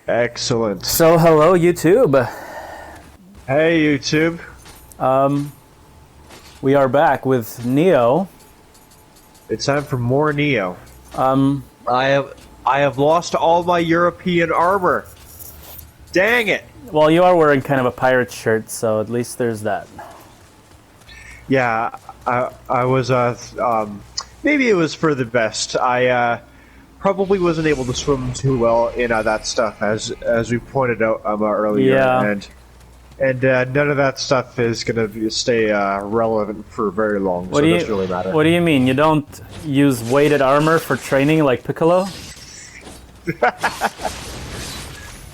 Excellent. So hello YouTube. Hey YouTube. We are back with Nioh. It's time for more Nioh. Um, I have lost all my European armor. Dang it. well, you are wearing kind of a pirate shirt, so at least there's that. Yeah, I was maybe it was for the best. I probably wasn't able to swim too well in that stuff as we pointed out earlier. Yeah. And none of that stuff is going to stay relevant for very long, so it doesn't really matter. What do you mean? You don't use weighted armor for training like Piccolo?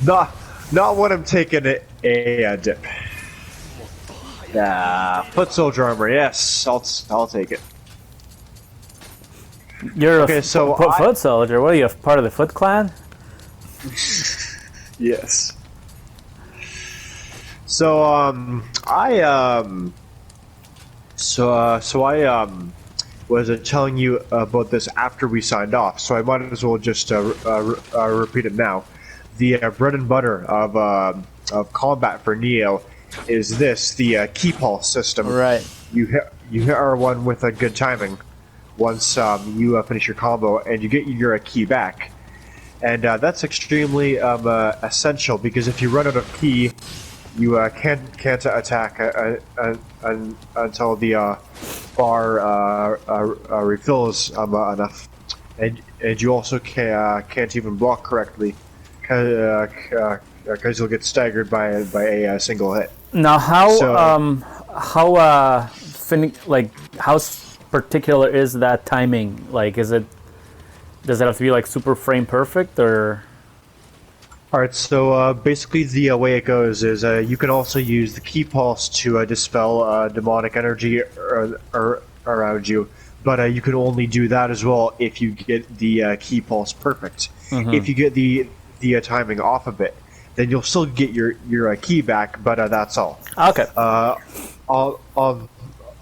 Not when I'm taking a dip. Foot soldier armor, yes, I'll take it. You're okay, a so foot soldier. What are you, part of the Foot Clan? Yes. So I was telling you about this after we signed off, so I might as well just repeat it now. The bread and butter of combat for Nioh is the key pulse system. Right. You hit R1 with a good timing. Once you finish your combo, and you get your key back, and that's extremely essential because if you run out of key, you can't attack until the bar refills enough, and you also can't even block correctly because you'll get staggered by a single hit. Now, how particular is that timing? Like, does it have to be like super frame perfect or? Alright, so basically the way it goes is you can also use the key pulse to dispel demonic energy around you, but you can only do that as well if you get the key pulse perfect. Mm-hmm. If you get the timing off a bit, then you'll still get your key back, but that's all. Okay.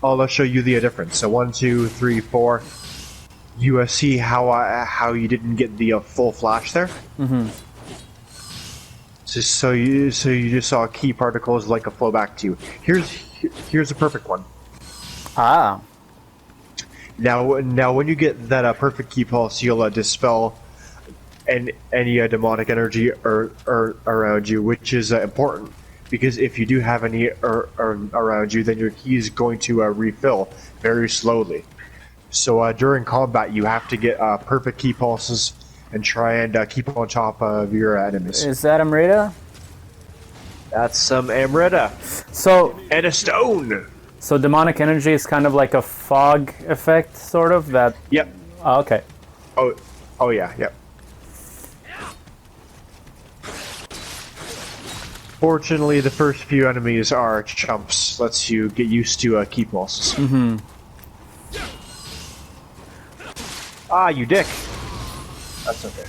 I'll show you the difference. So 1, 2, 3, 4. You see how you didn't get the full flash there. Mm-hmm. So you just saw key particles like a flow back to you. Here's a perfect one. Ah. Now when you get that perfect key pulse, you'll dispel any demonic energy around you, which is important because if you do have any around you, then your key is going to refill very slowly. So during combat, you have to get perfect key pulses and try and keep on top of your enemies. Is that Amrita? That's some Amrita. So and a stone. So demonic energy is kind of like a fog effect, sort of that. Yep. Oh, okay. Oh yeah. Yep. Fortunately, the first few enemies are chumps. Lets you get used to key pulses. Mm-hmm. Ah, you dick. That's okay.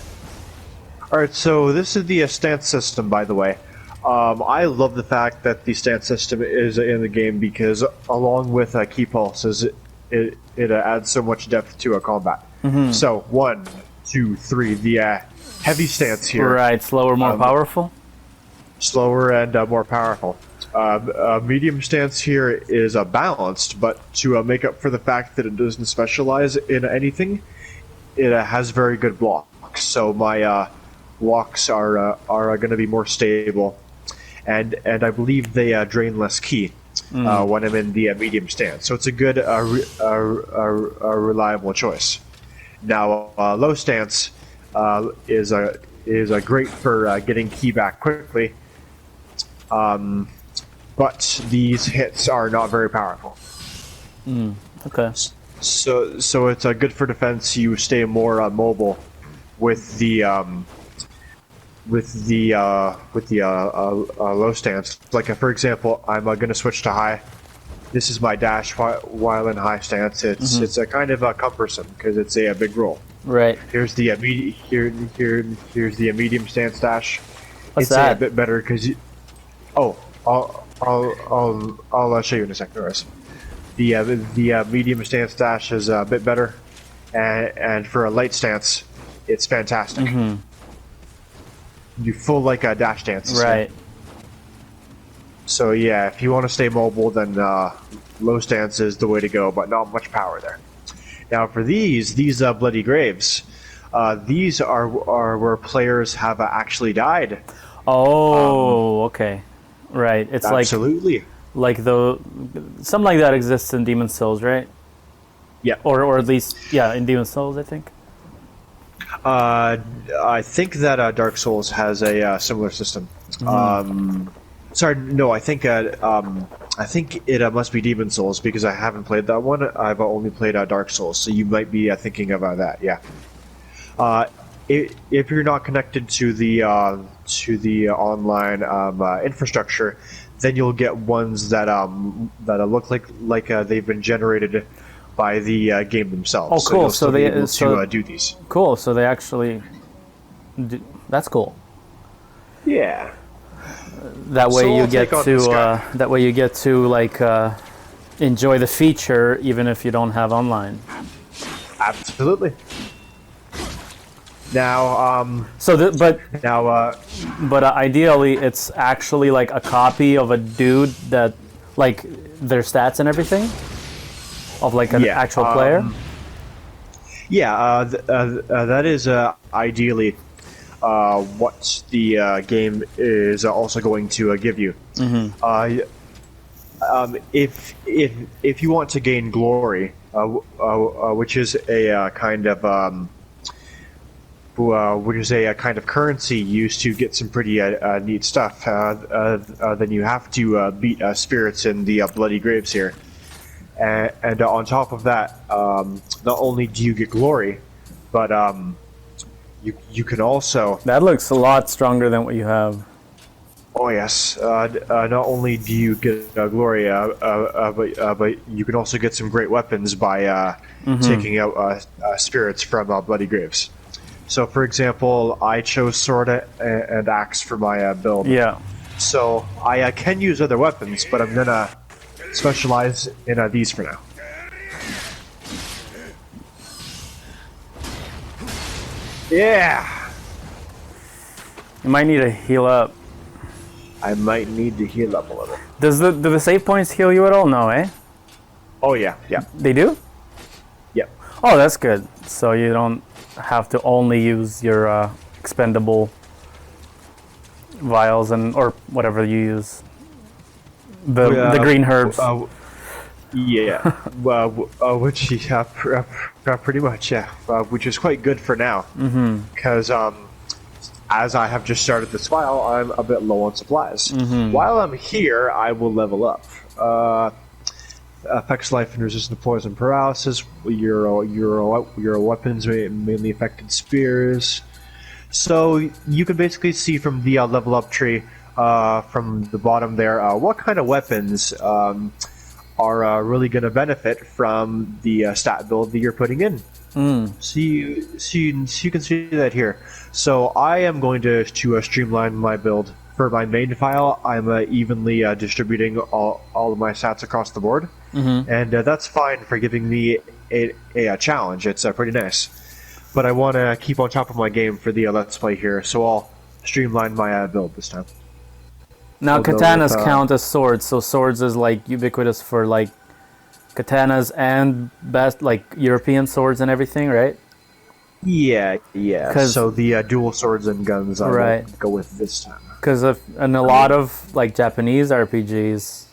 Alright, so this is the stance system, by the way. I love the fact that the stance system is in the game because, along with key pulses, it adds so much depth to a combat. Mm-hmm. So, 1, 2, 3, the heavy stance here. Right, slower, more powerful? Slower and more powerful. Medium stance here is balanced, but to make up for the fact that it doesn't specialize in anything, it has very good blocks. So my blocks are going to be more stable, and I believe they drain less ki when I'm in the medium stance. So it's a good, reliable choice. Now low stance is great for getting ki back quickly, but these hits are not very powerful. Okay. So it's good for defense. You stay more mobile with the low stance. Like for example, I'm going to switch to high. This is my dash while in high stance. It's a kind of cumbersome because it's a big roll. Right. Here's the here's the medium stance dash. What's it's that? A bit better because you. Oh, I'll show you in a second. The medium stance dash is a bit better, and for a light stance, it's fantastic. do full like dash dances. Right. So yeah, if you want to stay mobile, then low stance is the way to go, but not much power there. Now for these bloody graves, these are where players have actually died. Oh, okay. Right. It's Absolutely. like the something like that exists in Demon Souls, right? Yeah. Or at least in Demon Souls, I think. I think that Dark Souls has a similar system. Sorry, no, I think it must be Demon Souls because I haven't played that one. I've only played Dark Souls, so you might be thinking about that. Yeah. If you're not connected to the online infrastructure, then you'll get ones that look like they've been generated by the game themselves. Oh, cool! So you'll still be able to do these. Cool. So they actually. That's cool. Yeah. That way So you I'll get take on to this guy. that way you get to like enjoy the feature even if you don't have online. Absolutely. Now, but ideally it's actually like a copy of a dude that like their stats and everything of like an actual player. That is ideally what the game is also going to give you. If you want to gain glory, which is a kind of currency used to get some pretty neat stuff, then you have to beat spirits in the bloody graves here. And on top of that, not only do you get glory, but you can also... That looks a lot stronger than what you have. Oh yes, not only do you get glory, but you can also get some great weapons by taking out spirits from bloody graves. So, for example, I chose sword and axe for my build. Yeah. So I can use other weapons, but I'm gonna specialize in these for now. Yeah. You might need to heal up. I might need to heal up a little. Do the save points heal you at all? No, eh? Oh yeah, yeah. They do? Yep. Oh, that's good. So you don't have to only use your expendable vials or whatever you use. The green herbs. Which pretty much, yeah. Which is quite good for now, because as I have just started this file, I'm a bit low on supplies. While I'm here, I will level up. Affects life and resistant to poison paralysis. Your weapons mainly affected spears. So you can basically see from the level up tree, from the bottom there, what kind of weapons are really going to benefit from the stat build that you're putting in. So you can see that here. So I am going to streamline my build. For my main file, I'm evenly distributing all of my stats across the board. And that's fine for giving me a challenge. It's pretty nice. But I want to keep on top of my game for the Let's Play here, so I'll streamline my build this time. Now, katanas count as swords, so swords is like ubiquitous for like katanas and best like European swords and everything, right? Yeah. So the dual swords and guns I will go with this time. Because in a lot of like Japanese RPGs,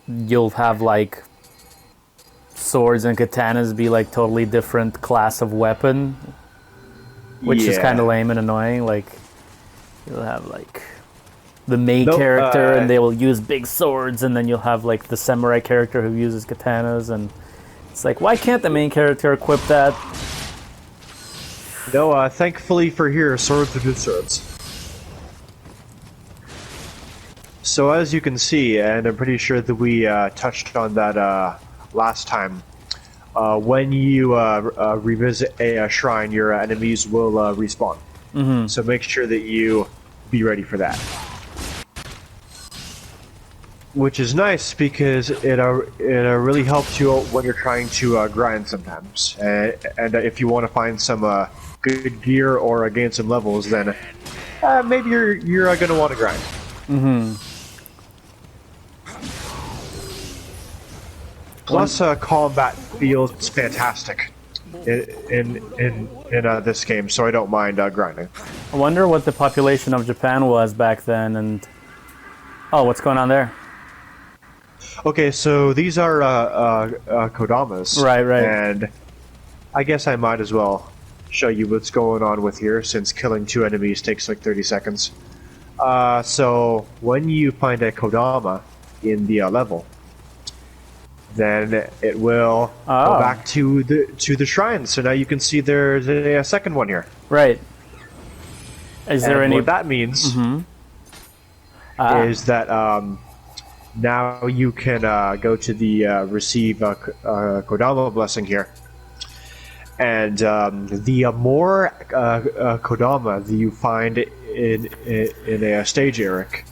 you'll have like swords and katanas be like totally different class of weapon, which is kind of lame and annoying. Like you'll have like the main character and they will use big swords, and then you'll have like the samurai character who uses katanas, and it's like, why can't the main character equip that? No, thankfully for here, swords are good swords. So as you can see, and I'm pretty sure that we touched on that last time, when you revisit a shrine, your enemies will respawn. So make sure that you be ready for that. Which is nice because it really helps you out when you're trying to grind sometimes. And if you want to find some good gear or gain some levels, then maybe you're going to want to grind. Plus, combat feels fantastic in this game, so I don't mind grinding. I wonder what the population of Japan was back then, and oh, what's going on there? Okay, so these are kodamas, Right. and I guess I might as well show you what's going on with here, since killing 2 enemies takes like 30 seconds. So when you find a kodama in the level, then it will go back to the shrine. So now you can see there's a second one here. Right. Is there any? What that means is that now you can go to the receive kodama blessing here, and the more kodama that you find in a stage, Eric,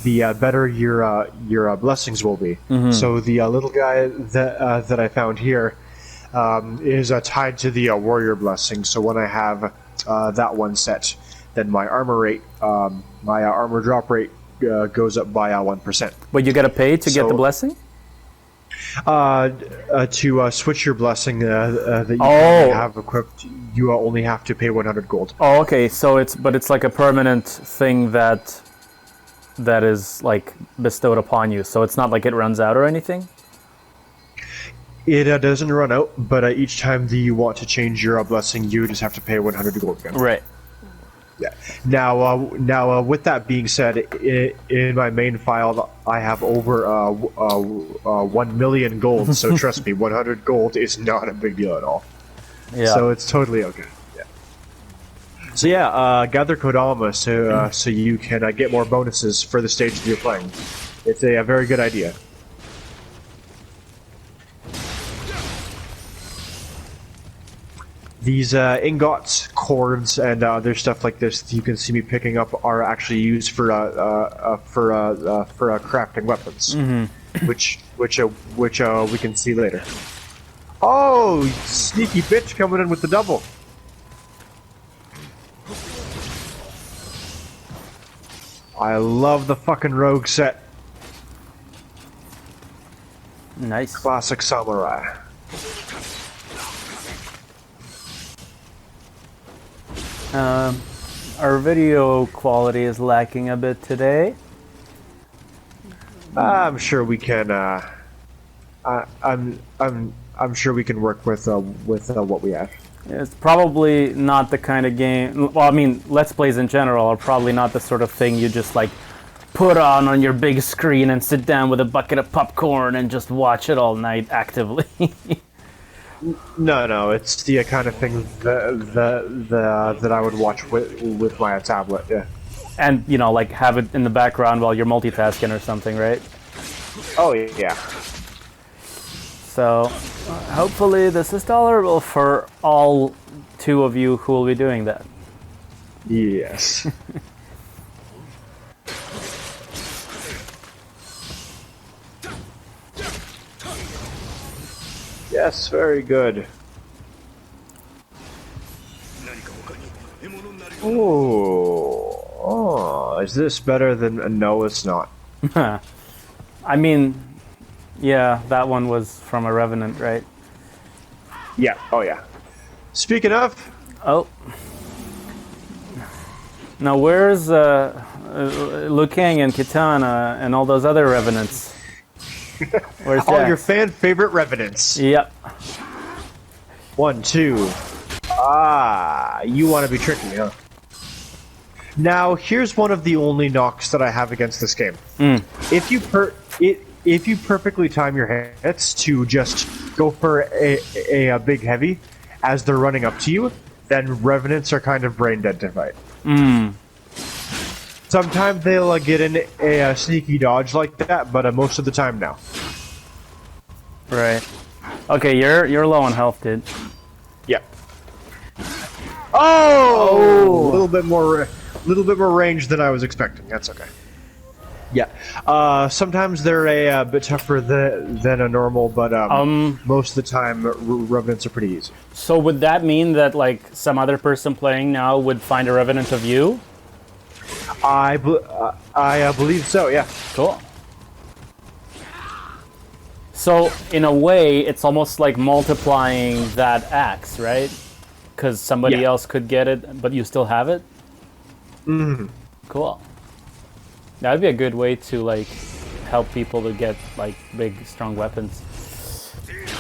the better your blessings will be. So the little guy that I found here is tied to the warrior blessing. So when I have that one set, then my armor rate, my armor drop rate goes up by 1%. But you gotta pay to get the blessing? To switch your blessing that you currently have equipped, you only have to pay 100 gold. Oh, okay. So it's like a permanent thing that is like bestowed upon you. So it's not like it runs out or anything? It doesn't run out, but each time that you want to change your blessing, you just have to pay 100 gold again. Right. Yeah. Now, with that being said, in my main file, I have over 1 million gold. So trust me, 100 gold is not a big deal at all. Yeah. So it's totally okay. Yeah. So yeah, gather kodama so you can get more bonuses for the stage that you're playing. It's a very good idea. These ingots, cords, and other stuff like this you can see me picking up are actually used for crafting weapons, which we can see later. Oh, sneaky bitch coming in with the double! I love the fucking rogue set. Nice. Classic samurai. Our video quality is lacking a bit today. I'm sure we can. I'm sure we can work with what we have. It's probably not the kind of game. Well, I mean, Let's Plays in general are probably not the sort of thing you just like put on your big screen and sit down with a bucket of popcorn and just watch it all night actively. No, it's the kind of thing that I would watch with my tablet. Yeah. And like have it in the background while you're multitasking or something, right? Oh yeah. So hopefully this is tolerable for all 2 of you who will be doing that. Yes. Yes, very good. Oh, is this better than? No, it's not. I mean, yeah, that one was from a Revenant, right? Yeah. Oh yeah. Speaking of, Oh. Now where's Liu Kang and Kitana and all those other Revenants? Where's all Jax? your fan favorite revenants. Yep. 1, 2. You want to be tricky, huh? Now, here's one of the only knocks that I have against this game. If you perfectly time your hits to just go for a big heavy as they're running up to you, then revenants are kind of brain dead to fight. Sometimes they'll get in a sneaky dodge like that, but most of the time, no. Right. Okay, you're low on health, dude. Yep. Oh! A little bit more range than I was expecting. That's okay. Yeah. Sometimes they're a bit tougher than a normal, but most of the time, revenants are pretty easy. So would that mean that like some other person playing now would find a Revenant of you? I believe so. Yeah. Cool. So in a way, it's almost like multiplying that axe, right? Because somebody Yeah. else could get it, but you still have it. Mm. Cool. That would be a good way to like help people to get like big, strong weapons.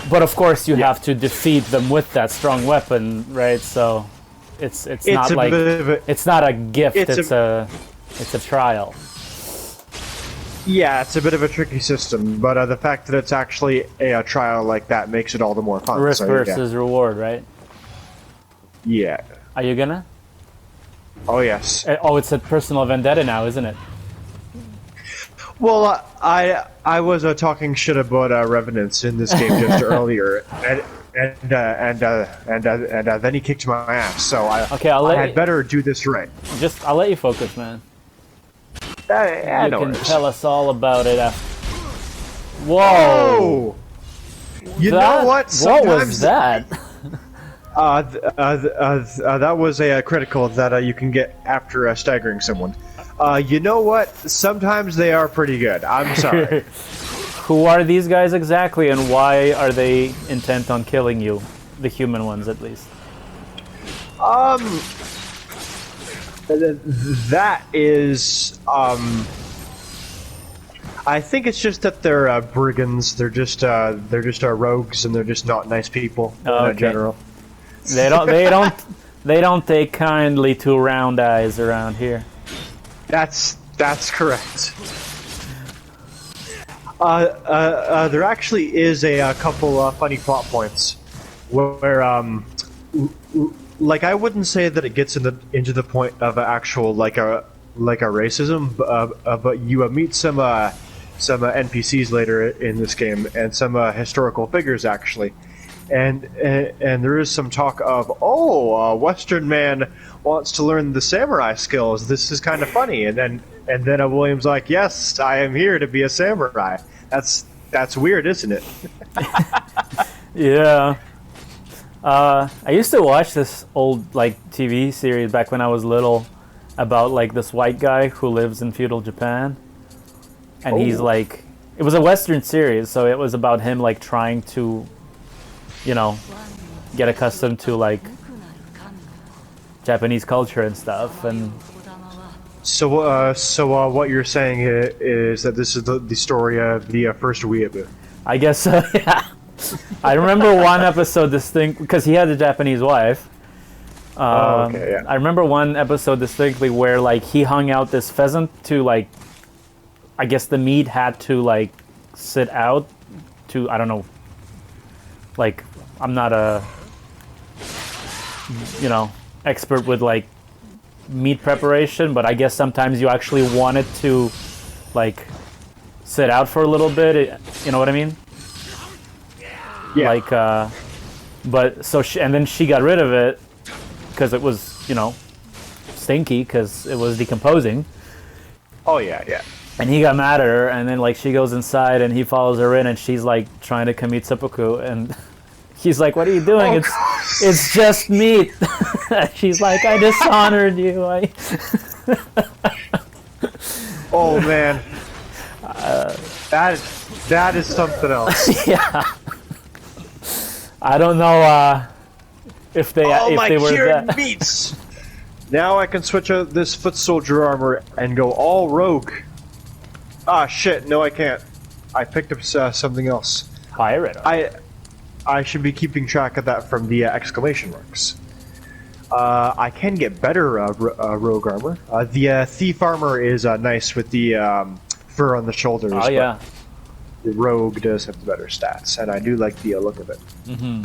But of course, you have to defeat them with that strong weapon, right? So it's not a like bit of a, it's not a gift. it's It's a trial. yeah, it's a bit of a tricky system, but the fact that it's actually a trial like that makes it all the more fun. Risk So, versus reward, right? yeah. Are you gonna? Oh yes. Oh, it's a personal vendetta now, isn't it? Well, I was talking shit about revenants in this game just earlier, and then he kicked my ass. So Okay, I had better do this right. I'll let you focus, man. I You know can it is. tell us all about it after. Whoa! Oh! You know what? What was that? That was a critical that you can get after staggering someone. You know what? Sometimes they are pretty good. I'm sorry. Who are these guys exactly, and why are they intent on killing you? The human ones, at least. That is, I think it's just that they're brigands. They're just rogues, and they're just not nice people in general. They don't take kindly to round eyes around here. That's correct. There actually is a couple funny plot points where like I wouldn't say that it gets into the point of actual like a racism, but you meet some NPCs later in this game and some historical figures actually, and there is some talk of a Western man wants to learn the samurai skills. This is kind of funny, and then William's like, yes, I am here to be a samurai. That's weird, isn't it? Yeah. I used to watch this old like TV series back when I was little about like this white guy who lives in feudal Japan, and he's like, it was a Western series, so it was about him like trying to, you know, get accustomed to like Japanese culture and stuff. And So what you're saying is that this is the story of the first weeaboo. I guess so. Yeah. I remember one episode distinct because he had a Japanese wife. Okay, yeah. I remember one episode distinctly where like he hung out this pheasant to like, I guess the meat had to like sit out to, I don't know, like I'm not a, you know, expert with like meat preparation, but I guess sometimes you actually want it to like sit out for a little bit. You know what I mean? Yeah. Like, but so and then she got rid of it because it was, you know, stinky because it was decomposing. Oh yeah, yeah. And he got mad at her, and then like she goes inside and he follows her in, and she's like trying to commit seppuku, and he's like, "What are you doing? It's just meat." She's like, "I dishonored you." Oh man, that is something else. Yeah. I don't know if they were that. Meats. Now I can switch out this foot soldier armor and go all rogue. Ah shit! No, I can't. I picked up something else. Pirate. I should be keeping track of that from the exclamation marks. I can get better rogue armor. The thief armor is nice with the fur on the shoulders. Oh yeah. The rogue does have the better stats, and I do like the look of it. Mm-hmm.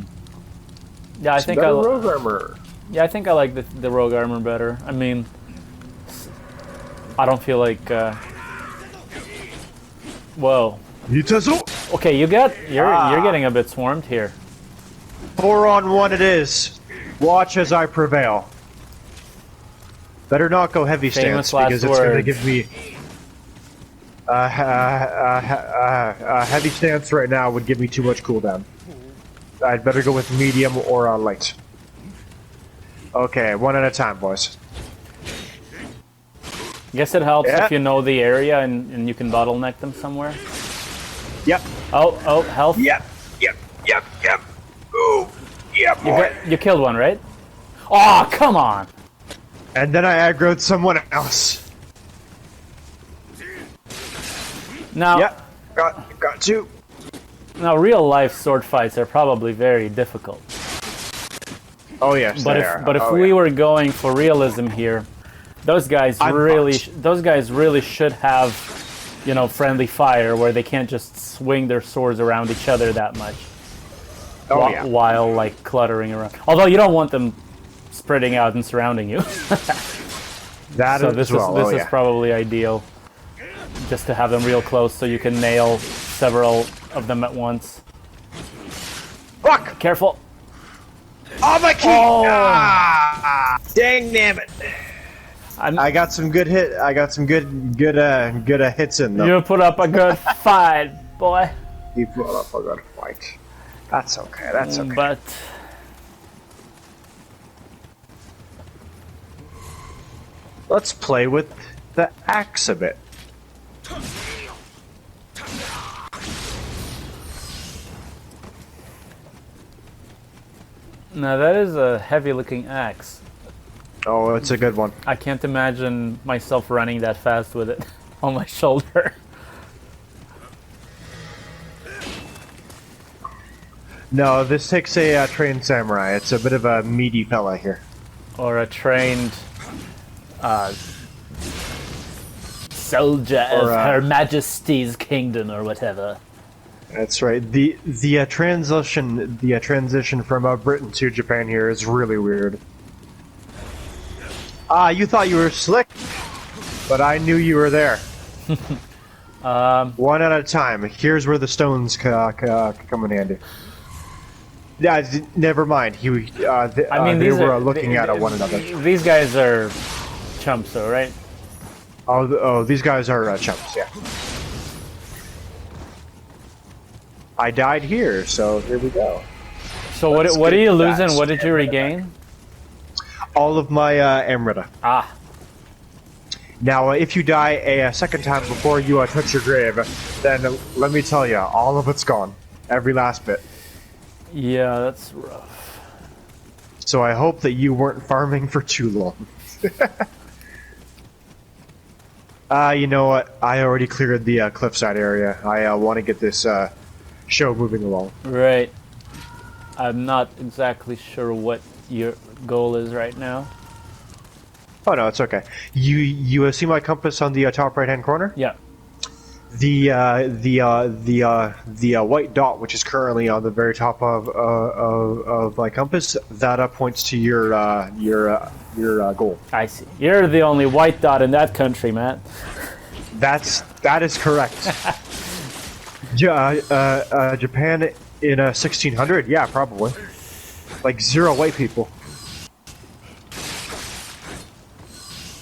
Yeah, I think rogue armor. Yeah, I think I like the rogue armor better. I mean, I don't feel like. Whoa. Okay, you're getting a bit swarmed here. 4-on-1 it is. Watch as I prevail. Better not go heavy Famous stance because last it's going to words. give me. Heavy stance right now would give me too much cooldown. I'd better go with medium or light. Okay, one at a time, boys. Guess it helps Yeah. if you know the area and you can bottleneck them somewhere. Yep. Oh, health. Yep. Ooh. Yeah, boy. You killed one, right? Oh, come on! And then I aggroed someone else. Now, Yep. Got two. now, real life sword fights are probably very difficult. Oh yes, But they if are. we were going for realism here, those guys really should have, you know, friendly fire where they can't just swing their swords around each other that much. While like cluttering around. Although you don't want them spreading out and surrounding you. That so is this well. is probably ideal. Just to have them real close so you can nail several of them at once. Fuck! Careful. Oh my key! Oh. Ah, dang damn it! I got some good hit. I got some good hits in them. You put up a good fight, boy. You put up a good fight. That's okay. That's okay. But let's play with the axe a bit. now that is a heavy-looking axe. Oh, it's a good one. I can't imagine myself running that fast with it on my shoulder. No, this takes a trained samurai. It's a bit of a meaty fella here. Or a trained soldier of Her Majesty's kingdom or whatever. That's right. The transition from Britain to Japan here is really weird. You thought you were slick, but I knew you were there. One at a time. Here's where the stones come in handy. Yeah, never mind. They were looking at one another. These guys are chumps, though, right? These guys are chumps. Yeah. I died here, so here we go. So what are you losing? What did you regain? All of my Amrita. Ah. Now, if you die a second time before you touch your grave, then let me tell you, all of it's gone. Every last bit. Yeah, that's rough. So I hope that you weren't farming for too long. You know what? I already cleared the cliffside area. I want to get this show moving along. Right. I'm not exactly sure what your goal is right now. Oh no, it's okay. You see my compass on the top right hand corner? Yeah. The white dot, which is currently on the very top of my compass, that points to your goal. I see. You're the only white dot in that country, Matt. That is correct. Japan in 1600, yeah, probably. Like 0 white people.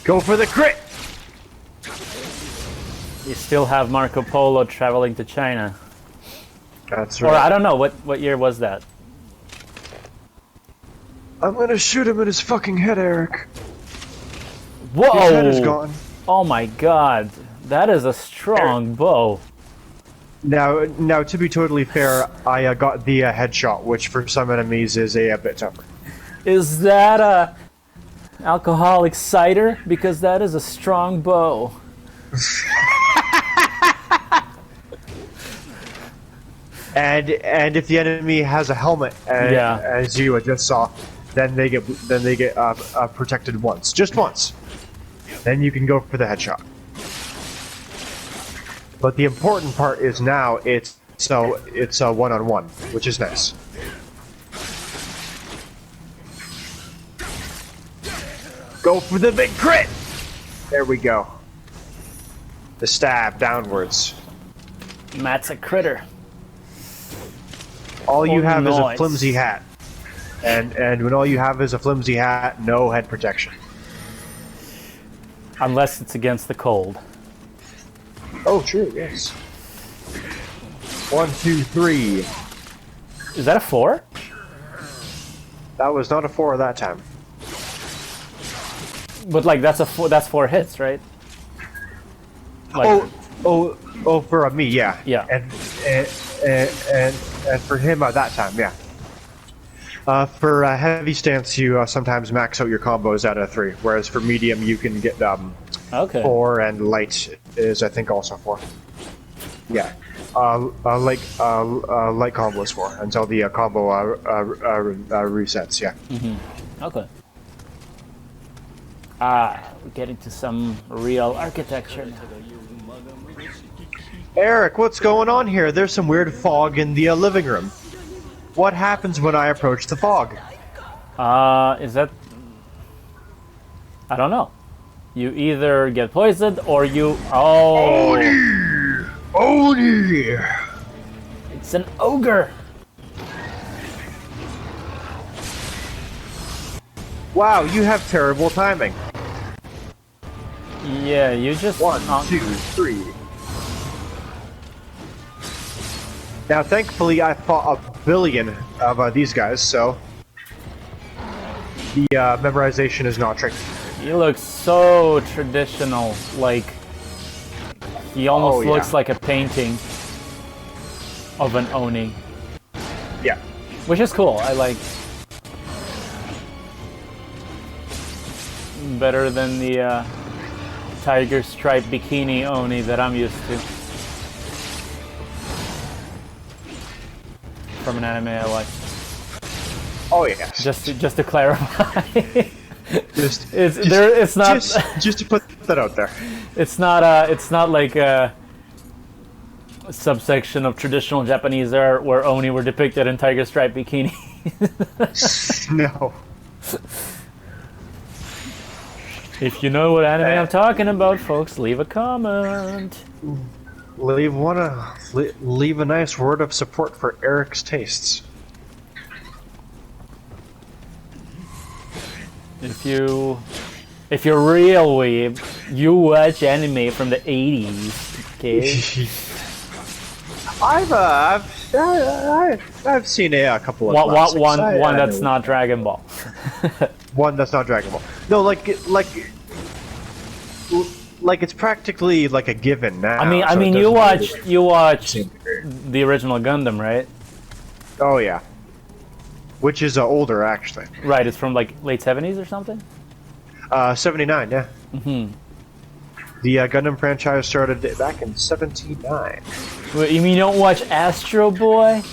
Go for the crit! You still have Marco Polo traveling to China. That's right. Or I don't know, what year was that? I'm gonna shoot him in his fucking head, Eric. Whoa! His head is gone. Oh my god, that is a strong bow. Now, to be totally fair, I got the headshot, which for some enemies is a bit tougher. Is that a alcoholic cider? Because that is a strong bow. And if the enemy has a helmet, as you just saw, then they get protected once, just once. Then you can go for the headshot. But the important part is now it's a one-on-one, which is nice. Go for the big crit! There we go. The stab downwards. Matt's a critter. All you have is a nice. flimsy hat. And when all you have is a flimsy hat, no head protection. Unless it's against the cold. Oh, true, yes. 1, 2, 3. Is that a 4? That was not a 4 that time. But like that's 4 hits, right? Like, For me, yeah. Yeah. And for him that time, yeah. For heavy stance, you sometimes max out your combos out of 3, whereas for medium, you can get okay. 4, and light is, I think, also 4. Yeah. Light combo is 4 until the combo resets, yeah. Okay. We're getting to some real architecture now. Eric, what's going on here? There's some weird fog in the living room. What happens when I approach the fog? Is that... I don't know. You either get poisoned or you... Oh! Oni! It's an ogre! Wow, you have terrible timing. Yeah, you just... 1, 2, 3. Now, thankfully, I fought a billion of these guys, so the memorization is not tricky. He looks so traditional, like he almost looks like a painting of an Oni. Yeah. Which is cool. I like better than the tiger stripe bikini Oni that I'm used to. From an anime I like. Oh yes. Just to clarify. It's not just to put that out there. It's not like a subsection of traditional Japanese art where Oni were depicted in tiger stripe bikini. No. If you know what anime I'm talking about, folks, leave a comment. Leave a nice word of support for Eric's tastes. If you're real weeb, you watch anime from the 80s, okay? I've seen a couple of one that's not Dragon Ball. One that's not Dragon Ball. No, like it's practically like a given now. I mean, you watch the original Gundam, right? Oh yeah. Which is older, actually. Right, it's from like late 70s or something? 79, yeah. The Gundam franchise started back in 79. Wait, you mean you don't watch Astro Boy?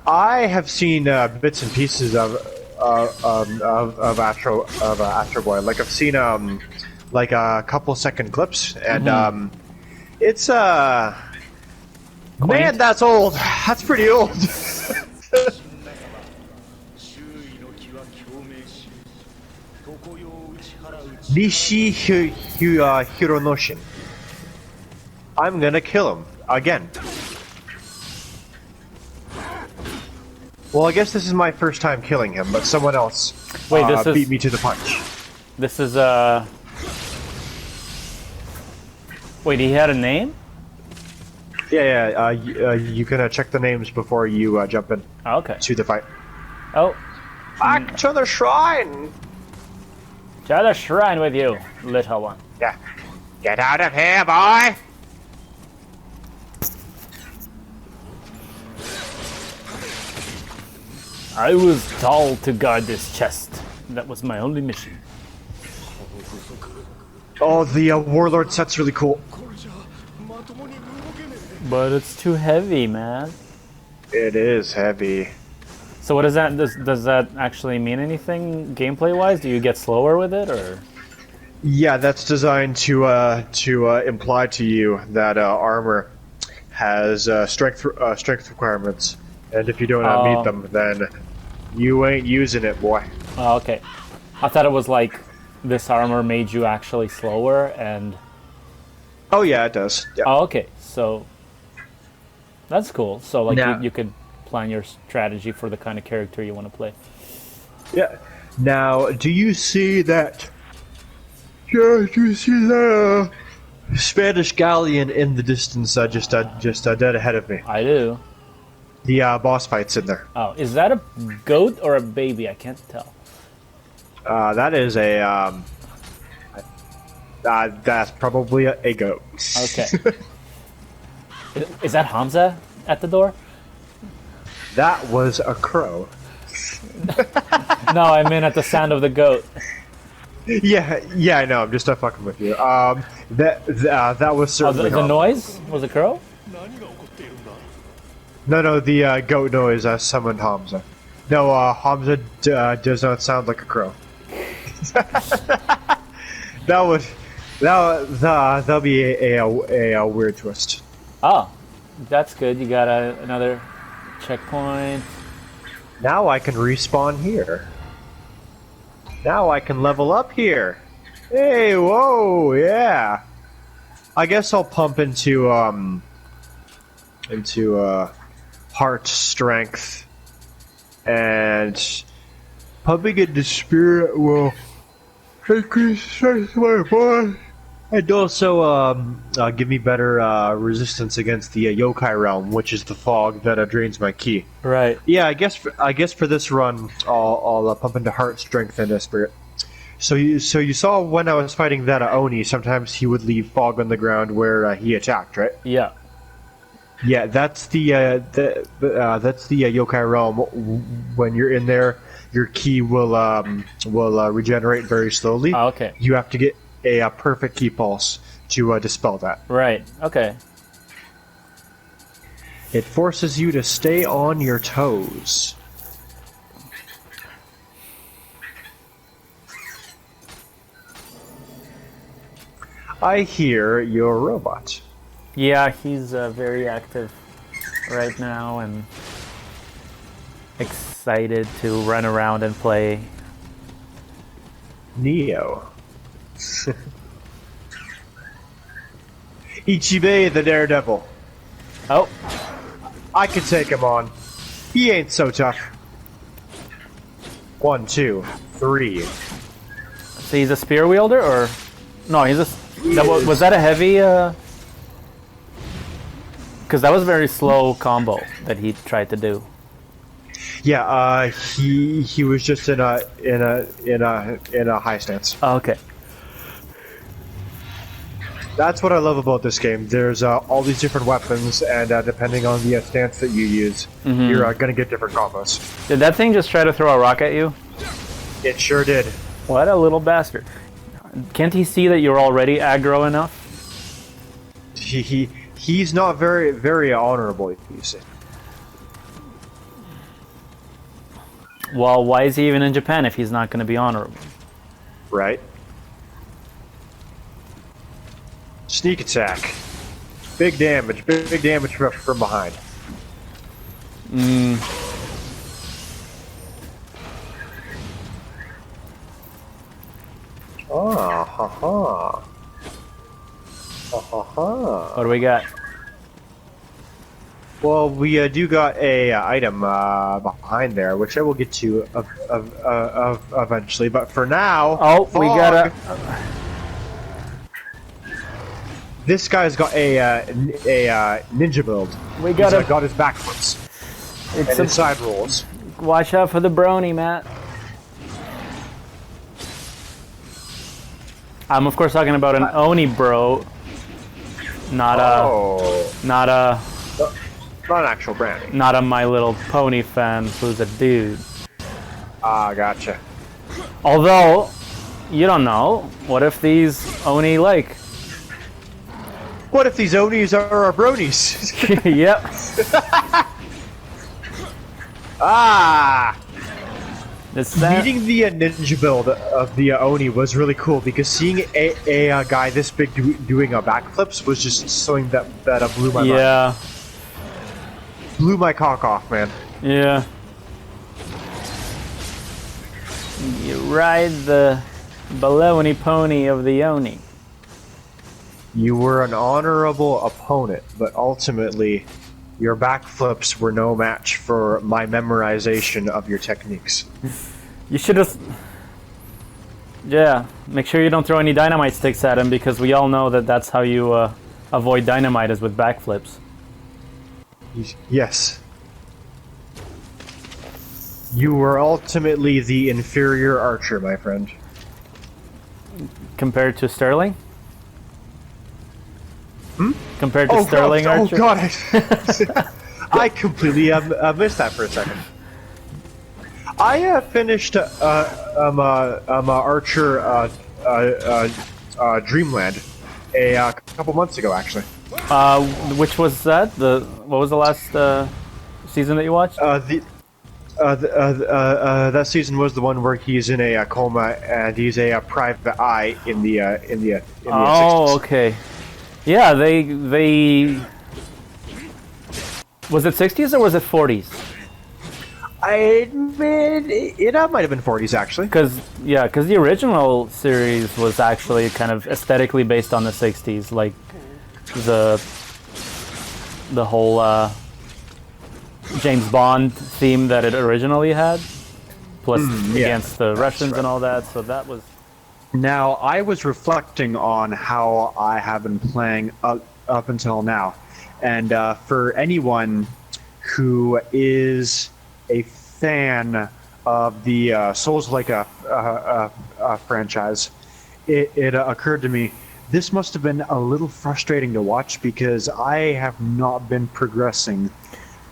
I have seen bits and pieces of Astro Boy. Like I've seen like a couple second clips, and it's man, that's old. That's pretty old. Nishi Hironoshin. I'm gonna kill him again. Well, I guess this is my first time killing him, but someone else beat me to the punch. This is Wait, he had a name? Yeah. You can check the names before you jump in. Okay. To the fight. Oh. Back to the shrine. To the shrine with you, little one. Yeah. Get out of here, boy! I was told to guard this chest. That was my only mission. Oh, the Warlord set's really cool. But it's too heavy, man. It is heavy. So what does that does that actually mean anything gameplay-wise? Do you get slower with it, or? Yeah, that's designed to imply to you that armor has strength requirements, and if you don't meet them, then you ain't using it, boy. Oh, okay. I thought it was like this armor made you actually slower, and. Oh yeah, it does. Yeah. Oh, okay. So that's cool. So like you could plan your strategy for the kind of character you want to play. Yeah. Now, do you see that? Yeah, do you see that Spanish galleon in the distance? Just dead ahead of me. I do. The boss fight's in there. Oh, is that a goat or a baby? I can't tell. That is a That's probably a goat. Okay. Is that Hamza at the door? That was a crow. No, I mean at the sound of the goat. Yeah, I know. I'm just fucking with you. That was Oh, certainly the noise was a crow. No, the goat noise summoned Hamza. No, Hamza does not sound like a crow. That'll be a weird twist. Oh, that's good. You got another checkpoint. Now I can respawn here. Now I can level up here. Hey, whoa, yeah. I guess I'll pump into heart strength, and pumping into spirit will increase strength of my body, and also give me better resistance against the yokai realm, which is the fog that drains my ki. Right. Yeah, I guess for this run, I'll pump into heart strength and spirit. So you saw when I was fighting that Oni, sometimes he would leave fog on the ground where he attacked, right? Yeah. Yeah, that's the yokai realm. When you're in there, your ki will regenerate very slowly. Oh, okay. You have to get a perfect ki pulse to dispel that. Right. Okay. It forces you to stay on your toes. I hear your robot. Yeah, he's very active right now and excited to run around and play. Nioh. Ichibe the Daredevil. Oh, I can take him on. He ain't so tough. 1, 2, 3. so he's a spear wielder, or no? He's a. Was that a heavy? Because that was a very slow combo that he tried to do. Yeah, he was just in a high stance. Oh, okay. That's what I love about this game. There's all these different weapons, and depending on the stance that you use, you're gonna get different combos. Did that thing just try to throw a rock at you? It sure did. What a little bastard! Can't he see that you're already aggro enough? He's not very honorable, you see. Well, why is he even in Japan if he's not going to be honorable? Right. Sneak attack. Big damage. Big damage from behind. Ah, ha ha. Ha ha ha. What do we got? Well, we do got a item behind there, which I will get to eventually. But for now, Oh, we got a. This guy's got a ninja build. We got He's a. got his backflips and It's his a. side rolls. Watch out for the brony, Matt. I'm of course talking about an Oni bro, not Not an actual brand. not a My Little Pony fan who's a dude. Ah, gotcha. Although, you don't know. What if these Oni like? What if these Onis are our bronies? Yep. Ah! This Meeting the ninja build of the Oni was really cool because seeing a guy this big doing backflips was just something that blew my mind. Yeah. Blew my cock off, man. Yeah. You ride the baloney pony of the Oni. You were an honorable opponent, but ultimately, your backflips were no match for my memorization of your techniques. You should have. Yeah, make sure you don't throw any dynamite sticks at him because we all know that that's how you avoid dynamite is with backflips. Yes. You were ultimately the inferior archer, my friend. Compared to Sterling? compared to Oh, Sterling God, Archer? oh God! I completely missed that for a second. I finished Archer Dreamland a couple months ago, actually. Which was that? What was the last season that you watched? That season was the one where he's in a coma and he's a private eye in the Oh, 60s. okay. Yeah, they. Was it 60s or was it 40s? It might have been 40s actually. Because the original series was actually kind of aesthetically based on the 60s, like the whole James Bond theme that it originally had, plus against the Russians and all that. So that was. Now, I was reflecting on how I have been playing up until now, and for anyone who is a fan of the Souls-like franchise, it occurred to me this must have been a little frustrating to watch because I have not been progressing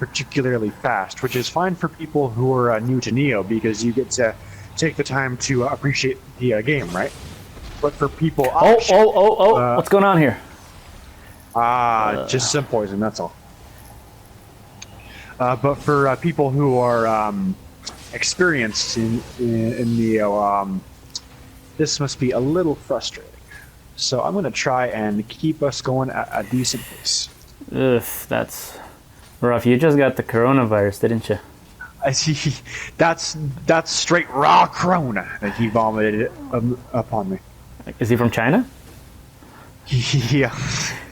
particularly fast, which is fine for people who are new to Nioh because you get to take the time to appreciate the game, right? But for people, What's going on here? just some poison, that's all. But for people who are experienced in Nioh, this must be a little frustrating. So I'm going to try and keep us going at a decent pace. Ugh, that's rough. You just got the coronavirus, didn't you? I see. That's straight raw corona that he vomited upon me. Is he from China? Yeah.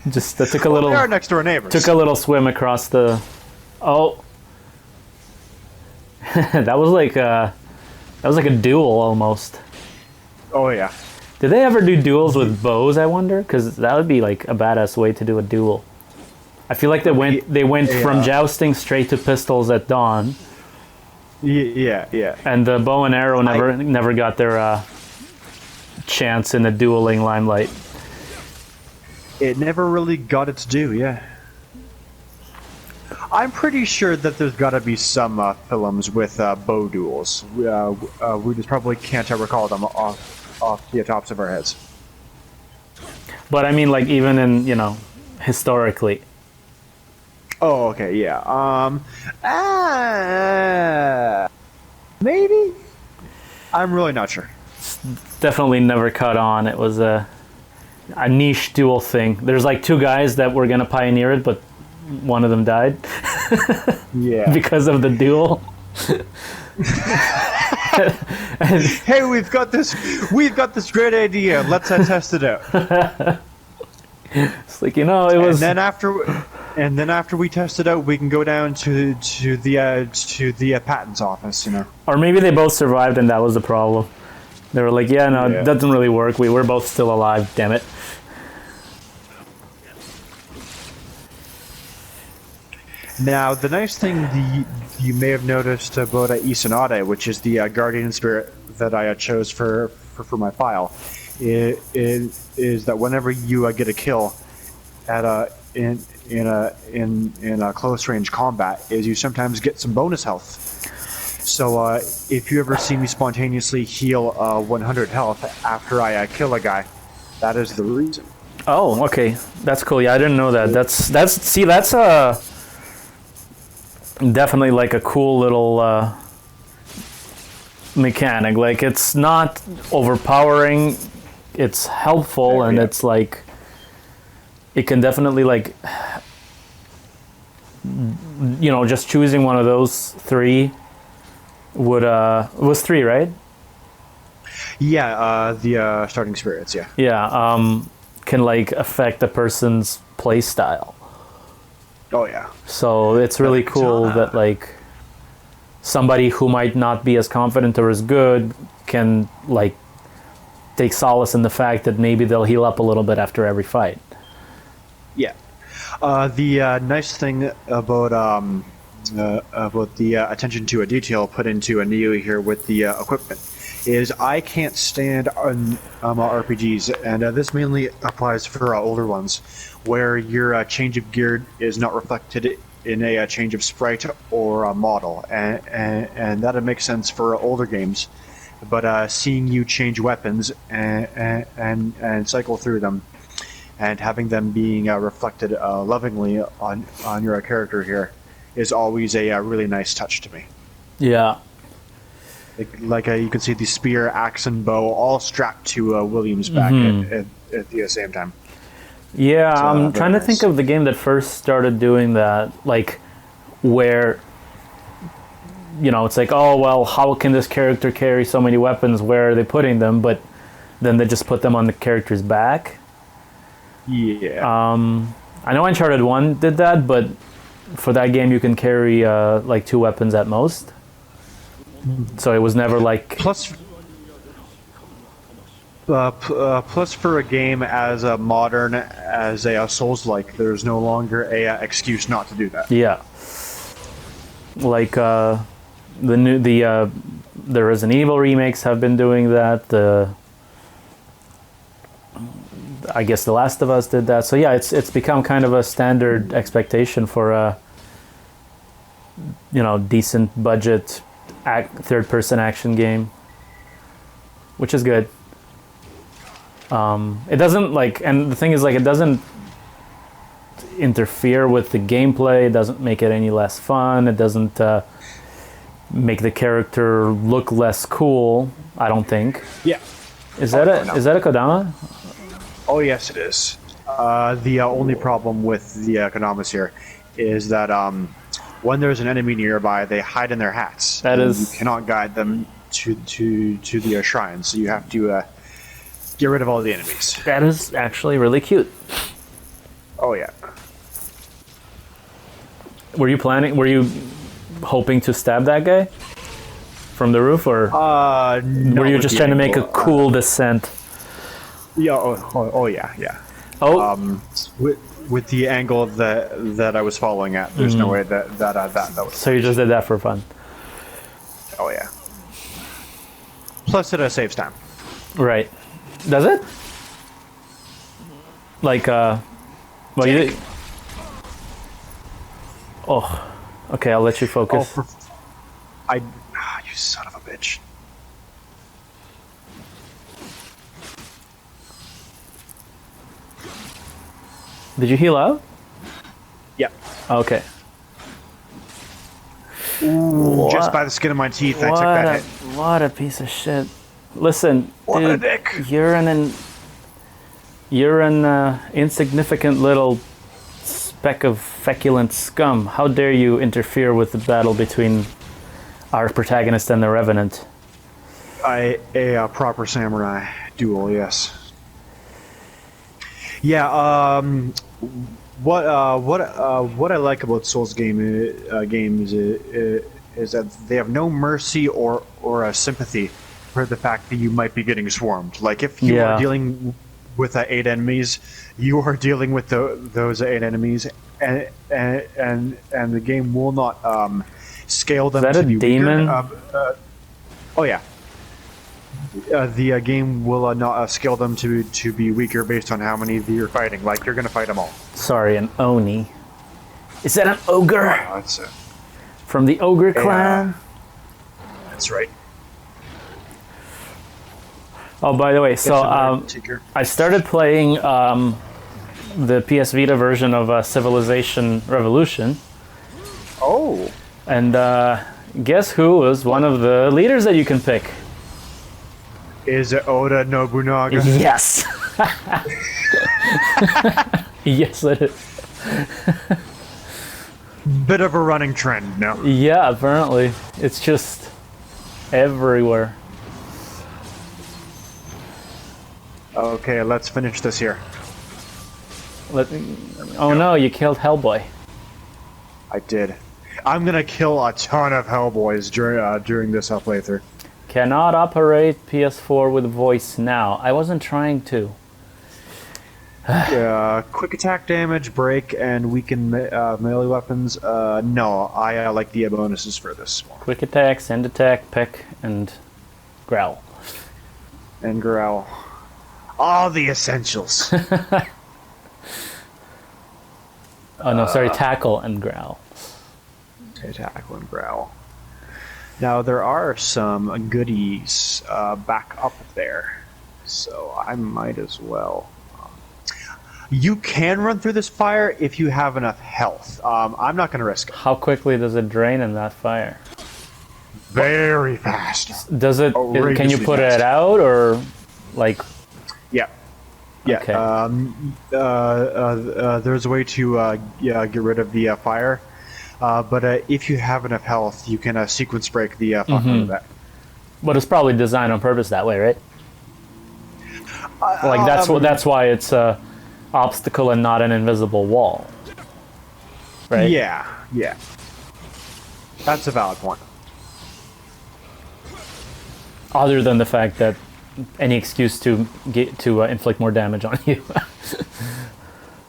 Just took a little. They are next door neighbors. Took a little swim across the. Oh. that was like a duel almost. Oh yeah. Did they ever do duels with bows? I wonder, because that would be like a badass way to do a duel. I feel like they went from jousting straight to pistols at dawn. Yeah. And the bow and arrow never got their chance in the dueling limelight. It never really got its due, yeah. I'm pretty sure that there's got to be some films with bow duels. We just probably can't recall them off the tops of our heads. But I mean, like, even in, historically. Oh, okay, yeah. Maybe? I'm really not sure. Definitely never caught on. It was a niche duel thing. There's like two guys that were going to pioneer it, but one of them died. Yeah. Because of the duel. Hey, we've got this great idea. Let's test it out. It's like, it was. And then after we test it out, we can go down to the patents office, Or maybe they both survived, and that was the problem. They were like, it doesn't really work. We were both still alive. Damn it. Now, the nice thing you may have noticed about Isanade, which is the guardian spirit that I chose for my file, is that whenever you get a kill in a close range combat, is you sometimes get some bonus health. So if you ever see me spontaneously heal 100 health after I kill a guy, that is the reason. Oh, okay, that's cool. Yeah, I didn't know that. That's definitely like a cool little mechanic. Like, it's not overpowering, it's helpful, and it's like it can definitely, like, just choosing one of those three would was three, right? Yeah, the starting spirits, yeah. Yeah, can like affect a person's play style. Oh yeah. So it's really cool that like somebody who might not be as confident or as good can like take solace in the fact that maybe they'll heal up a little bit after every fight. Yeah. The nice thing about the attention to a detail put into a Nioh here with the equipment is I can't stand on RPGs, and this mainly applies for older ones, where your change of gear is not reflected in a change of sprite or a model, and that makes sense for older games. But seeing you change weapons and cycle through them, and having them being reflected lovingly on your character here, is always a really nice touch to me. Yeah. Like you can see the spear, axe, and bow all strapped to William's back at the same time. Yeah, I'm trying to nice. think of the game that first started doing that, like where, you know, it's like, oh, well, how can this character carry so many weapons? Where are they putting them? But then they just put them on the character's back. Yeah. I know Uncharted 1 did that, but for that game you can carry like 2 weapons at most. So it was never like... Plus for a game as modern as a Souls-like, there's no longer a excuse not to do that. Yeah. Like the Resident Evil remakes have been doing that. I guess The Last of Us did that. So yeah, it's become kind of a standard expectation for a decent budget third-person action game, which is good. It doesn't and the thing is, it doesn't interfere with the gameplay. It doesn't make it any less fun. It doesn't make the character look less cool, I don't think. Yeah. Is that a Kodama? Oh yes, it is. The only problem with the Kodamas here is that when there's an enemy nearby, they hide in their hats. You cannot guide them to the shrine, so you have to get rid of all the enemies. That is actually really cute. Oh yeah. Were you hoping to stab that guy from the roof, or were you just trying to make a cool descent? Yeah. Oh yeah. Yeah. Oh. With the angle that I was following at, there's no way that was. So you just did that for fun. Oh yeah. Plus, it saves time. Right. Does it? Well, you. Oh. Okay, I'll let you focus. You son of a bitch. Did you heal out? Yep. Okay. Just by the skin of my teeth, I took that hit. What a piece of shit. Listen, what dude, a dick. You're an insignificant little speck of feculent scum. How dare you interfere with the battle between our protagonist and the Revenant? A proper samurai duel, yes. Yeah. What I like about Souls games is that they have no mercy or a sympathy for the fact that you might be getting swarmed. Like if you are dealing with 8 enemies, you are dealing with those 8 enemies, and the game will not scale them. Is that to a be demon? Oh yeah. The game will not scale them to be weaker based on how many you're fighting. Like you're gonna fight them all. Sorry, an Oni. Is that an ogre? Oh, that's it. From the ogre clan? That's right. Oh, by the way, so I started playing the PS Vita version of Civilization Revolution. Oh. And guess who was one of the leaders that you can pick? Is it Oda Nobunaga? Yes. Yes, it is. Bit of a running trend, no? Yeah, apparently. It's just everywhere. Okay, let's finish this here. Oh no, you killed Hellboy. I did. I'm gonna kill a ton of Hellboys during this playthrough. Cannot operate PS4 with voice now. I wasn't trying to. Quick attack damage, break, and weaken melee weapons. No, I like the bonuses for this one. Quick attack, send attack, peck, and growl. and growl. All the essentials. Oh no, sorry, tackle and growl. Tackle and growl. Now there are some goodies back up there, so I might as well. You can run through this fire if you have enough health. I'm not going to risk it. How quickly does it drain in that fire? Very fast. Does it? Can you Outrageously put fast. it out or like? Yeah. Yeah. Okay. There's a way to get rid of the fire, but if you have enough health, you can sequence break the fuck out of that. But it's probably designed on purpose that way, right? Like that's why it's a obstacle and not an invisible wall, right? Yeah. Yeah. That's a valid point. Other than the fact that any excuse to inflict more damage on you.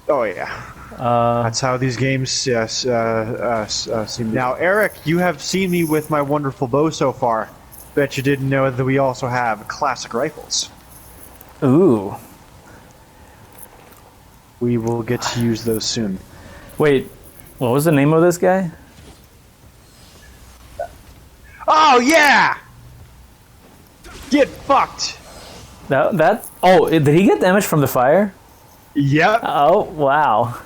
Oh yeah. That's how these games seem. Now, Eric, you have seen me with my wonderful bow so far. Bet you didn't know that we also have classic rifles. Ooh. We will get to use those soon. Wait, what was the name of this guy? Oh yeah! Get fucked. Oh, did he get damage from the fire? Yep. Oh, wow.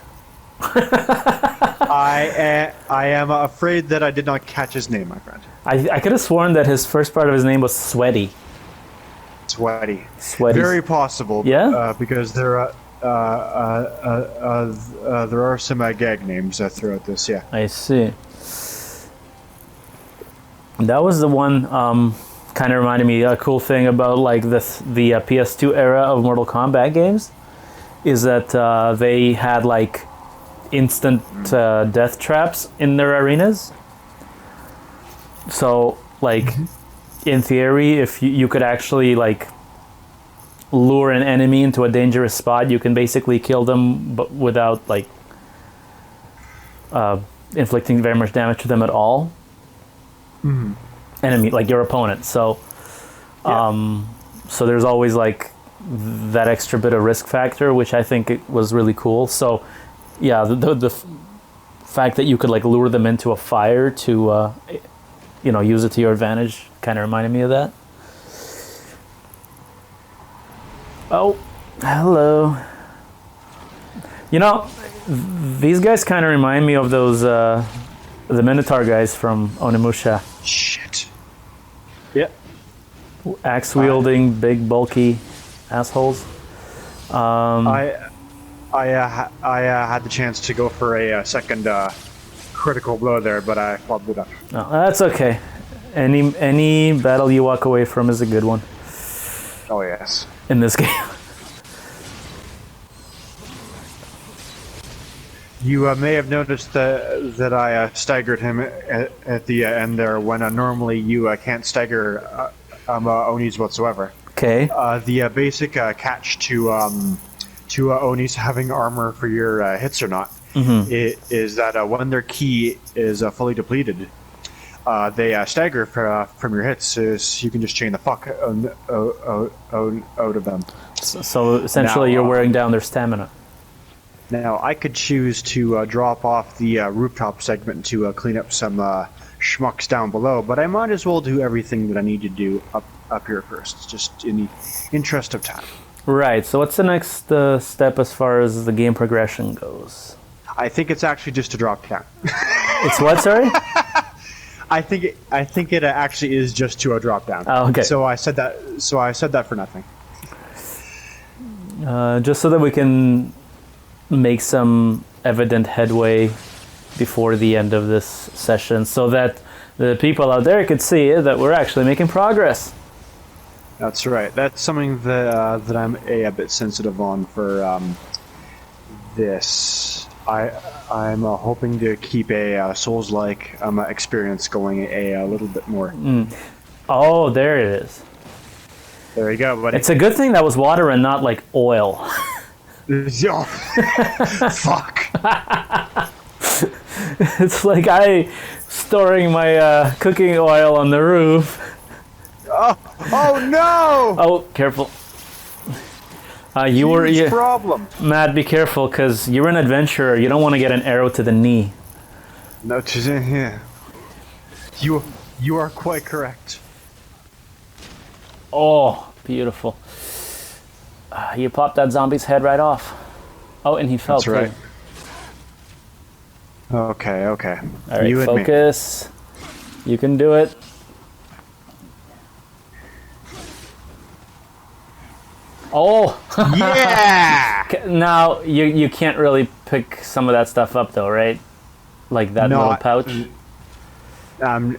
I am afraid that I did not catch his name, my friend. I could have sworn that his first part of his name was Sweaty. Sweaty. Sweaty. Very possible. Yeah? Because there are some gag names throughout this. Yeah. I see. That was the one. Kind of reminded me a cool thing about like the PS2 era of Mortal Kombat games is that they had like instant death traps in their arenas. So like in theory, if you could actually like lure an enemy into a dangerous spot, you can basically kill them but without like inflicting very much damage to them at all. Enemy, like your opponent. So so there's always like that extra bit of risk factor, which I think it was really cool. So yeah, the fact that you could like lure them into a fire to use it to your advantage kind of reminded me of that. Oh, hello. These guys kind of remind me of those the Minotaur guys from Onimusha. Shit. Yep. Axe wielding, big bulky assholes. I had the chance to go for a second critical blow there, but I fobbed it up. No, that's okay. Any battle you walk away from is a good one Oh yes. in this game. You may have noticed that I staggered him at the end there when normally you can't stagger Onis whatsoever. Okay. The basic catch to Onis having armor for your hits or not is that when their ki is fully depleted, they stagger from your hits, so you can just chain the fuck out of them. So essentially, you're wearing down their stamina. Now, I could choose to drop off the rooftop segment to clean up some schmucks down below, but I might as well do everything that I need to do up here first, just in the interest of time. Right. So what's the next step as far as the game progression goes? I think it's actually just to drop down. It's what, sorry? I think it actually is just to a drop down. Oh, okay. So I said that for nothing. Just so that we can make some evident headway before the end of this session, so that the people out there could see that we're actually making progress. That's right. That's something that I'm a bit sensitive on for this. I'm hoping to keep a Souls-like experience going a little bit more. Oh, there it is. There you go, buddy. It's a good thing that was water and not like oil. Oh, fuck. It's like I storing my cooking oil on the roof. Oh, Oh no! Oh, careful. Huge problem. Matt, be careful, because you're an adventurer. You don't want to get an arrow to the knee. No, yeah. You are quite correct. Oh, beautiful. You popped that zombie's head right off. Oh, and he fell That's right. too. Okay. All right, You and focus. You can do it. Oh! Yeah! Now, you can't really pick some of that stuff up, though, right? Like that little pouch? I'm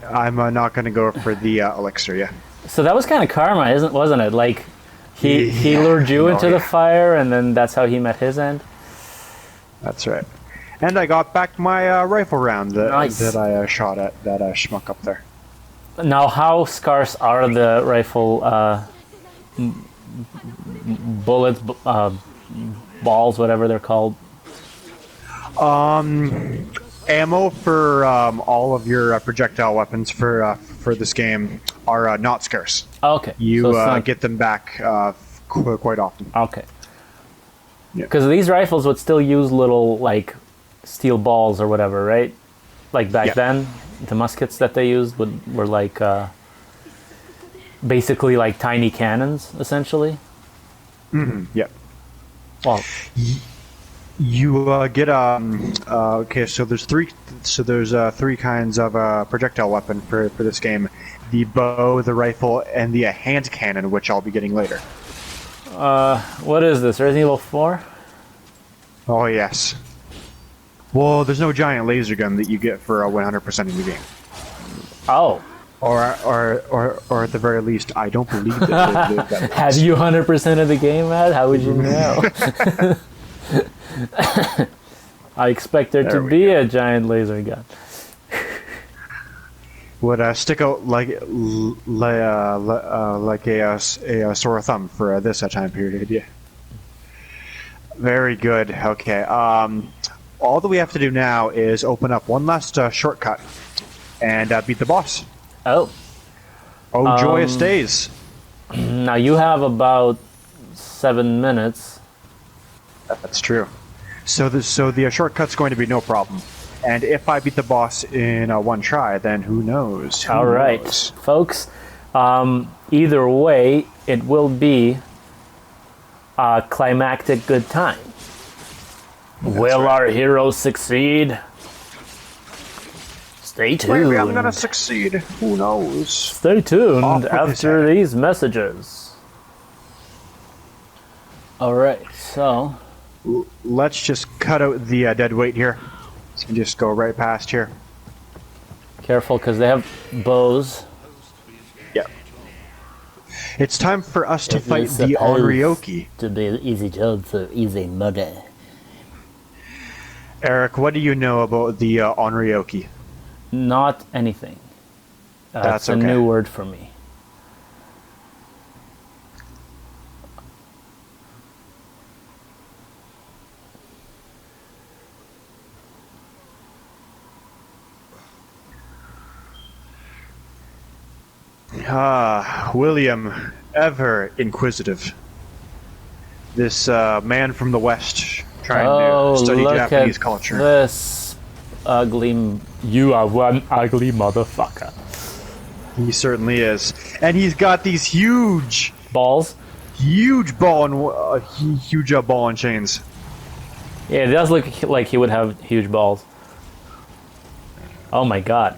not going to go for the elixir, yeah. So that was kind of karma, wasn't it? Like, he lured you into the fire, and then that's how he met his end? That's right. And I got back my rifle round Nice. that I shot at that schmuck up there. Now, how scarce are the rifle bullets, balls, whatever they're called? Ammo for all of your projectile weapons for this game are not scarce. Okay. You so it's not... get them back quite often. Okay. Yeah. Because these rifles would still use little, like, steel balls or whatever, right? Like back then, the muskets that they used were like basically like tiny cannons, essentially. Yeah. Well, you get okay. So there's three. So there's three kinds of projectile weapon for this game: the bow, the rifle, and the hand cannon, which I'll be getting later. what is this? Resident Evil 4? Oh yes. Well, there's no giant laser gun that you get for 100% of the game. Oh. Or at the very least, I don't believe that. Have you 100% of the game, Matt? How would you know? I expect there to be a giant laser gun. Would stick out like a sore thumb for this time period. Yeah. Very good. Okay. All that we have to do now is open up one last shortcut and beat the boss. Oh. Oh, joyous days. Now you have about 7 minutes. That's true. So the shortcut's going to be no problem. And if I beat the boss in one try, then who knows? All right, folks. Either way, it will be a climactic good time. Will our hero succeed? Stay tuned. Maybe I'm gonna succeed. Who knows? Stay tuned after these messages. Alright, so... Let's just cut out the dead weight here. So just go right past here. Careful, because they have bows. Yep. It's time for us to fight the Onryoki. To be an easy job for easy murder. Eric, what do you know about the Onryoki? Not anything. That's a new word for me. William, ever inquisitive. This man from the West trying to study Japanese culture. This ugly... You are one ugly motherfucker. He certainly is. And he's got these huge... Balls? Huge ball and chains. Yeah, it does look like he would have huge balls. Oh my god.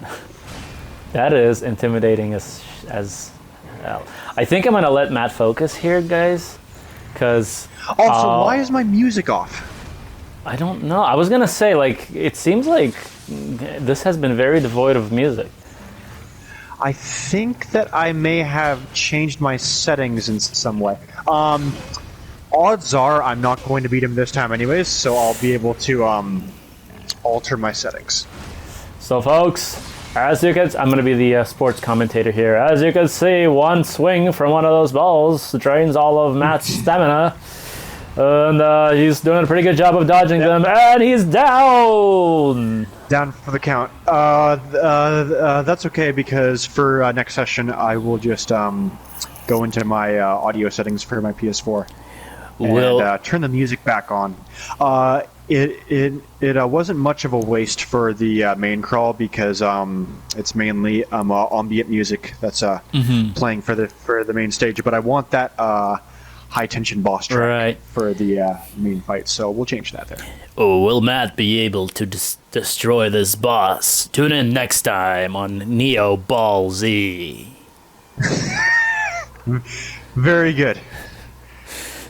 That is intimidating as hell. I think I'm gonna let Matt focus here, guys. Because... Also, why is my music off? I don't know. I was gonna say, like, it seems like this has been very devoid of music. I think that I may have changed my settings in some way. Odds are I'm not going to beat him this time anyways, so I'll be able to alter my settings. So folks, as you can... I'm gonna be the sports commentator here. As you can see, one swing from one of those balls drains all of Matt's stamina. And he's doing a pretty good job of dodging them, and he's down! Down for the count. That's okay, because for next session, I will just go into my audio settings for my PS4 and Will turn the music back on. It wasn't much of a waste for the main crawl because it's mainly ambient music that's playing for the main stage. But I want that high tension boss track Right. for the main fight, so we'll change that there. Oh, will Matt be able to destroy this boss? Tune in next time on Neo Ball Z. Very good.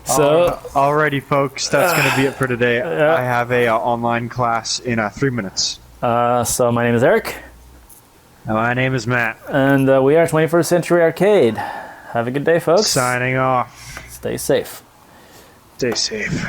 So, Alrighty, folks, that's going to be it for today. I have a online class in 3 minutes. so my name is Eric, My name is Matt. and we are 21st Century Arcade. Have a good day, folks. Signing off. Stay safe. Stay safe.